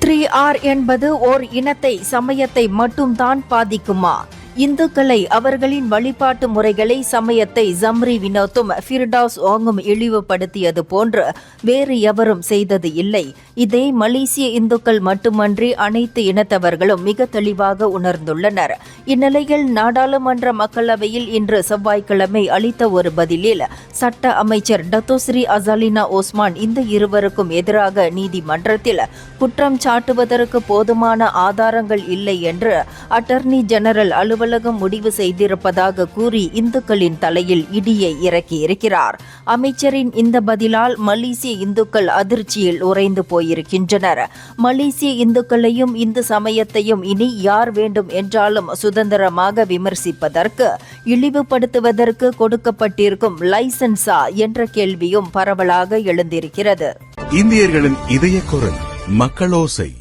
3R என்பது ஓர் இனத்தை, சமயத்தை மட்டும்தான் பாதிக்குமா? இந்துக்களை, அவர்களின் வழிபாட்டு முறைகளை, சமயத்தை ஜம்ரி வினோத்தும் ஃபிர்டவுஸ் ஓங்கும் இழிவுபடுத்தியது போன்று வேறு எவரும் செய்தது இல்லை. இதை மலேசிய இந்துக்கள் மட்டுமன்றி அனைத்து இனத்தவர்களும் மிக தெளிவாக உணர்ந்துள்ளனர். இந்நிலையில் நாடாளுமன்ற மக்களவையில் இன்று செவ்வாய்க்கிழமை அளித்த ஒரு பதிலில் சட்ட அமைச்சர் டத்தோஸ்ரீ அசாலினா ஓஸ்மான் இந்த இருவருக்கும் எதிராக நீதிமன்றத்தில் குற்றம் சாட்டுவதற்கு போதுமான ஆதாரங்கள் இல்லை என்று அட்டர்னி ஜெனரல் அலுவலகம் முடிவு செய்திருப்பதாக கூறி இந்துக்களின் தலையில் இடியை இறக்கியிருக்கிறார். அமைச்சரின் இந்த பதிலால் மலேசிய இந்துக்கள் அதிர்ச்சியில் உறைந்து போயிருக்கின்றனர். மலேசிய இந்துக்களையும் இந்து சமயத்தையும் இனி யார் வேண்டும் என்றாலும் சுதந்திரமாக விமர்சிப்பதற்கு, இழிவுபடுத்துவதற்கு கொடுக்கப்பட்டிருக்கும் லைசன்ஸா என்ற கேள்வியும் பரவலாக எழுந்திருக்கிறது. இந்தியர்களின் இதய குரல் மக்களோசை.